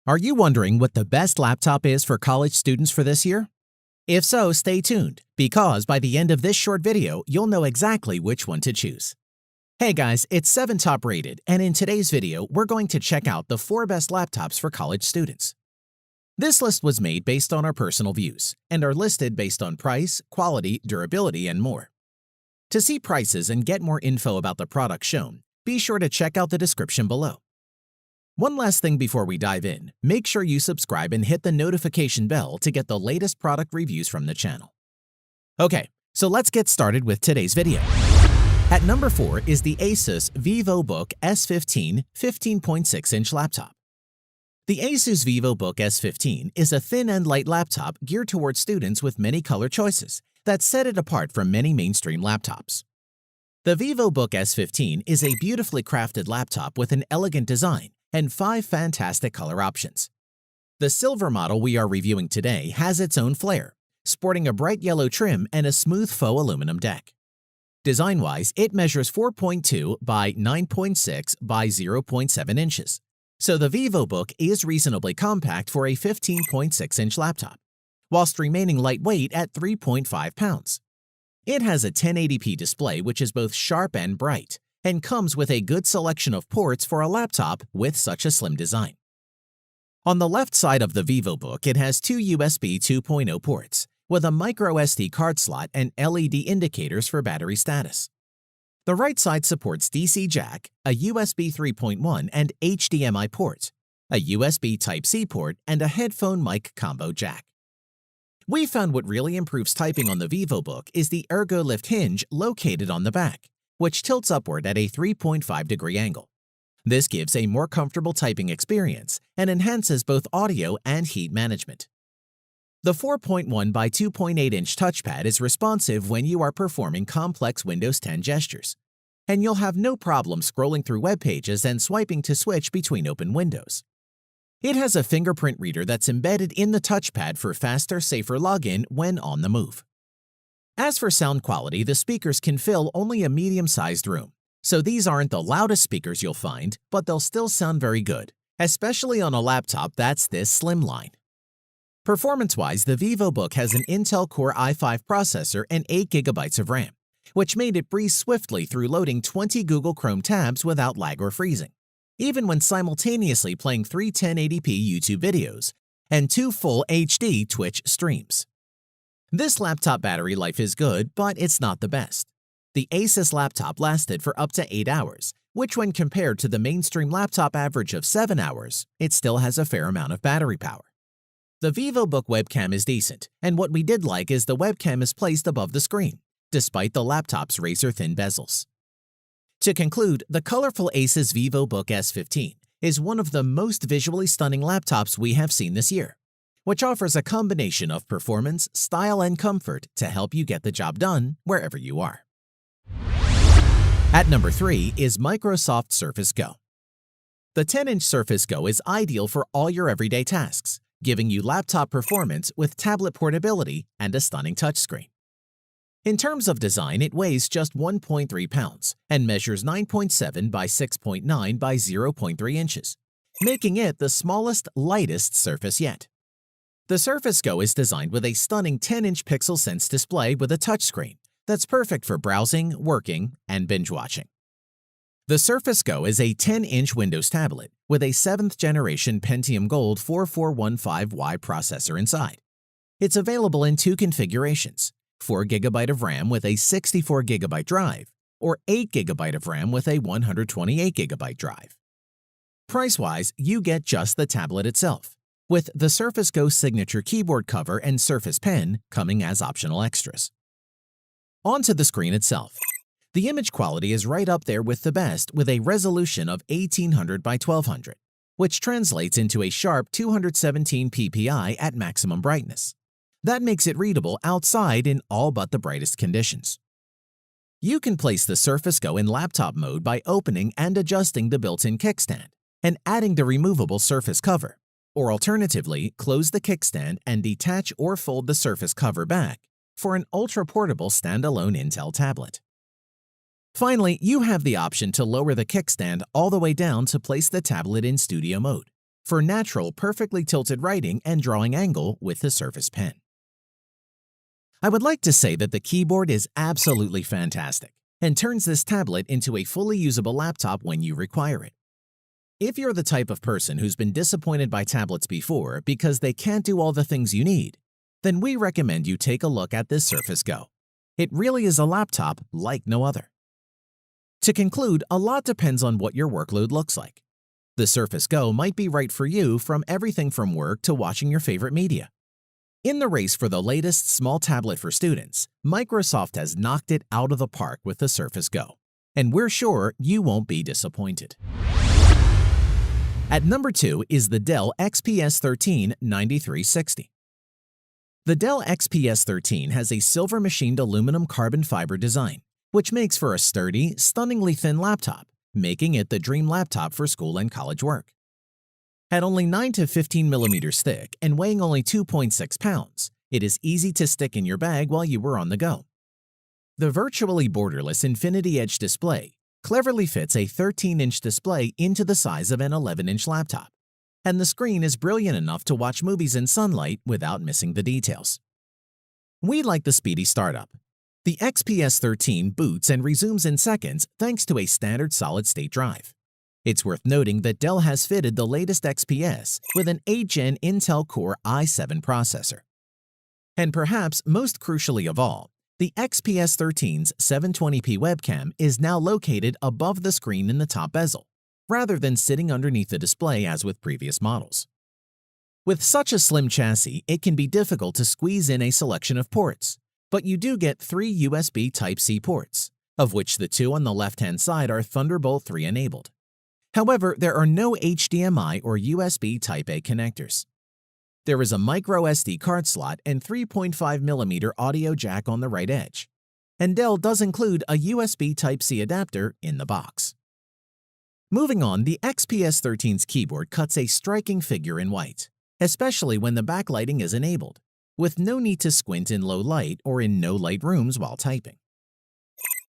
Are you wondering what the best laptop is for college students for this year? If so, stay tuned, because by the end of this short video, you'll know exactly which one to choose. Hey guys, it's 7 Top Rated, and in today's video, we're going to check out the 4 best laptops for college students. This list was made based on our personal views, and are listed based on price, quality, durability, and more. To see prices and get more info about the products shown, be sure to check out the description below. One last thing before we dive in, make sure you subscribe and hit the notification bell to get the latest product reviews from the channel. Okay, so let's get started with today's video. At number 4 is the Asus VivoBook S15 15.6-inch laptop. The Asus VivoBook S15 is a thin and light laptop geared towards students with many color choices that set it apart from many mainstream laptops. The VivoBook S15 is a beautifully crafted laptop with an elegant design and 5 fantastic color options. The silver model we are reviewing today has its own flair, sporting a bright yellow trim and a smooth faux aluminum deck. Design-wise, it measures 4.2 by 9.6 by 0.7 inches, so the VivoBook is reasonably compact for a 15.6-inch laptop, whilst remaining lightweight at 3.5 pounds. It has a 1080p display which is both sharp and bright, and comes with a good selection of ports for a laptop with such a slim design. On the left side of the VivoBook, it has 2 USB 2.0 ports, with a micro SD card slot and LED indicators for battery status. The right side supports DC jack, a USB 3.1 and HDMI port, a USB Type-C port, and a headphone mic combo jack. We found what really improves typing on the VivoBook is the Ergo Lift hinge located on the back, which tilts upward at a 3.5-degree angle. This gives a more comfortable typing experience and enhances both audio and heat management. The 4.1 by 2.8-inch touchpad is responsive when you are performing complex Windows 10 gestures, and you'll have no problem scrolling through web pages and swiping to switch between open windows. It has a fingerprint reader that's embedded in the touchpad for faster, safer login when on the move. As for sound quality, the speakers can fill only a medium-sized room, so these aren't the loudest speakers you'll find, but they'll still sound very good, especially on a laptop that's this slimline. Performance-wise, the VivoBook has an Intel Core i5 processor and 8 GB of RAM, which made it breeze swiftly through loading 20 Google Chrome tabs without lag or freezing, even when simultaneously playing 3 1080p YouTube videos and 2 full HD Twitch streams. This laptop battery life is good, but it's not the best. The Asus laptop lasted for up to 8 hours, which when compared to the mainstream laptop average of 7 hours, it still has a fair amount of battery power. The VivoBook webcam is decent, and what we did like is the webcam is placed above the screen, despite the laptop's razor-thin bezels. To conclude, the colorful Asus VivoBook S15 is one of the most visually stunning laptops we have seen this year, which offers a combination of performance, style, and comfort to help you get the job done wherever you are. At number 3 is Microsoft Surface Go. The 10-inch Surface Go is ideal for all your everyday tasks, giving you laptop performance with tablet portability and a stunning touchscreen. In terms of design, it weighs just 1.3 pounds and measures 9.7 by 6.9 by 0.3 inches, making it the smallest, lightest Surface yet. The Surface Go is designed with a stunning 10-inch Pixel Sense display with a touchscreen that's perfect for browsing, working, and binge-watching. The Surface Go is a 10-inch Windows tablet with a 7th-generation Pentium Gold 4415Y processor inside. It's available in 2 configurations, 4 GB of RAM with a 64 GB drive, or 8 GB of RAM with a 128 GB drive. Price-wise, you get just the tablet itself, with the Surface Go signature keyboard cover and Surface Pen coming as optional extras. Onto the screen itself. The image quality is right up there with the best, with a resolution of 1800 by 1200, which translates into a sharp 217 ppi at maximum brightness. That makes it readable outside in all but the brightest conditions. You can place the Surface Go in laptop mode by opening and adjusting the built-in kickstand and adding the removable Surface cover, or alternatively, close the kickstand and detach or fold the Surface cover back for an ultra-portable standalone Intel tablet. Finally, you have the option to lower the kickstand all the way down to place the tablet in studio mode, for natural, perfectly tilted writing and drawing angle with the Surface Pen. I would like to say that the keyboard is absolutely fantastic and turns this tablet into a fully usable laptop when you require it. If you're the type of person who's been disappointed by tablets before because they can't do all the things you need, then we recommend you take a look at this Surface Go. It really is a laptop like no other. To conclude, a lot depends on what your workload looks like. The Surface Go might be right for you from everything from work to watching your favorite media. In the race for the latest small tablet for students, Microsoft has knocked it out of the park with the Surface Go, and we're sure you won't be disappointed. At number 2 is the Dell XPS 13 9360. The Dell XPS 13 has a silver machined aluminum carbon fiber design, which makes for a sturdy, stunningly thin laptop, making it the dream laptop for school and college work. At only 9 to 15 millimeters thick and weighing only 2.6 pounds, it is easy to stick in your bag while you were on the go. The virtually borderless Infinity Edge display cleverly fits a 13-inch display into the size of an 11-inch laptop, and the screen is brilliant enough to watch movies in sunlight without missing the details. We like the speedy startup. The XPS 13 boots and resumes in seconds thanks to a standard solid-state drive. It's worth noting that Dell has fitted the latest XPS with an 8th-gen Intel Core i7 processor. And perhaps most crucially of all, the XPS 13's 720p webcam is now located above the screen in the top bezel, rather than sitting underneath the display as with previous models. With such a slim chassis, it can be difficult to squeeze in a selection of ports, but you do get 3 USB Type-C ports, of which the 2 on the left-hand side are Thunderbolt 3 enabled. However, there are no HDMI or USB Type-A connectors. There is a micro SD card slot and 3.5mm audio jack on the right edge, and Dell does include a USB Type-C adapter in the box. Moving on, the XPS 13's keyboard cuts a striking figure in white, especially when the backlighting is enabled, with no need to squint in low light or in no light rooms while typing.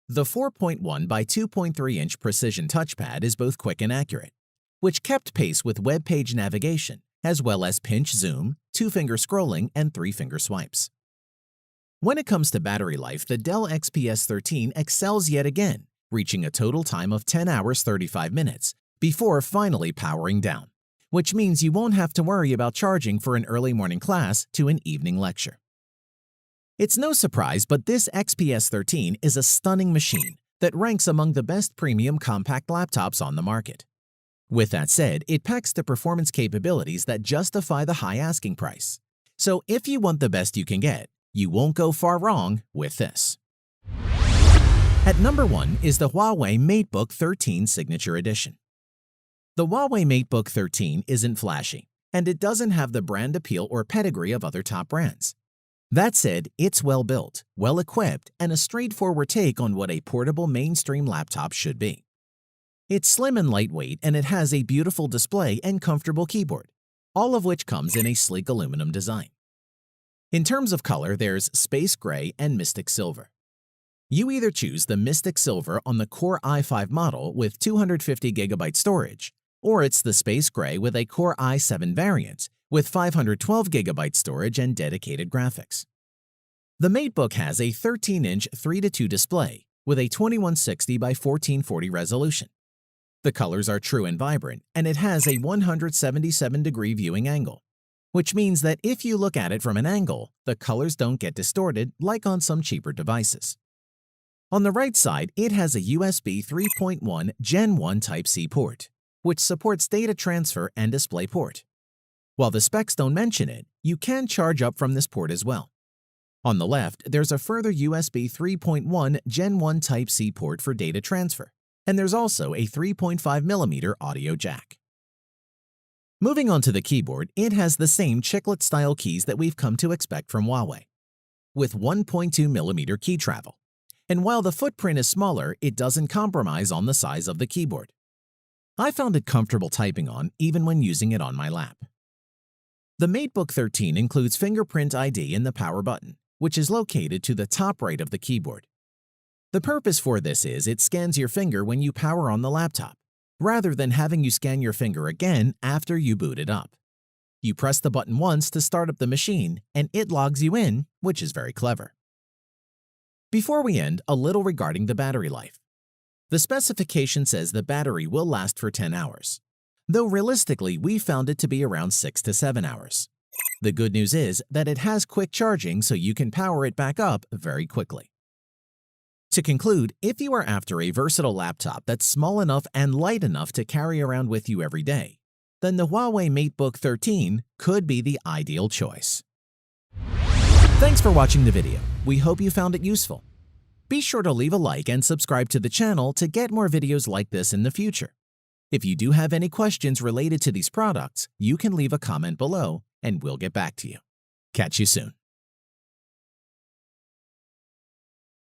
The 4.1 by 2.3-inch precision touchpad is both quick and accurate, which kept pace with web page navigation, as well as pinch zoom, 2-finger scrolling, and 3-finger swipes. When it comes to battery life, the Dell XPS 13 excels yet again, reaching a total time of 10 hours 35 minutes before finally powering down, which means you won't have to worry about charging for an early morning class to an evening lecture. It's no surprise, but this XPS 13 is a stunning machine that ranks among the best premium compact laptops on the market. With that said, it packs the performance capabilities that justify the high asking price. So if you want the best you can get, you won't go far wrong with this. At number 1 is the Huawei MateBook 13 Signature Edition. The Huawei MateBook 13 isn't flashy, and it doesn't have the brand appeal or pedigree of other top brands. That said, it's well-built, well-equipped, and a straightforward take on what a portable mainstream laptop should be. It's slim and lightweight, and it has a beautiful display and comfortable keyboard, all of which comes in a sleek aluminum design. In terms of color, there's Space Gray and Mystic Silver. You either choose the Mystic Silver on the Core i5 model with 250GB storage, or it's the Space Gray with a Core i7 variant with 512GB storage and dedicated graphics. The MateBook has a 13-inch 3:2 display with a 2160 by 1440 resolution. The colors are true and vibrant, and it has a 177-degree viewing angle, which means that if you look at it from an angle, the colors don't get distorted like on some cheaper devices. On the right side, it has a USB 3.1 Gen 1 Type-C port, which supports data transfer and DisplayPort. While the specs don't mention it, you can charge up from this port as well. On the left, there's a further USB 3.1 Gen 1 Type-C port for data transfer, and there's also a 3.5mm audio jack. Moving on to the keyboard, it has the same chiclet-style keys that we've come to expect from Huawei, with 1.2mm key travel. And while the footprint is smaller, it doesn't compromise on the size of the keyboard. I found it comfortable typing on even when using it on my lap. The MateBook 13 includes Fingerprint ID in the power button, which is located to the top right of the keyboard. The purpose for this is it scans your finger when you power on the laptop, rather than having you scan your finger again after you boot it up. You press the button once to start up the machine, and it logs you in, which is very clever. Before we end, a little regarding the battery life. The specification says the battery will last for 10 hours, though realistically we found it to be around 6 to 7 hours. The good news is that it has quick charging, so you can power it back up very quickly. To conclude, if you are after a versatile laptop that's small enough and light enough to carry around with you every day, then the Huawei MateBook 13 could be the ideal choice. Thanks for watching the video. We hope you found it useful. Be sure to leave a like and subscribe to the channel to get more videos like this in the future. If you do have any questions related to these products, you can leave a comment below and we'll get back to you. Catch you soon.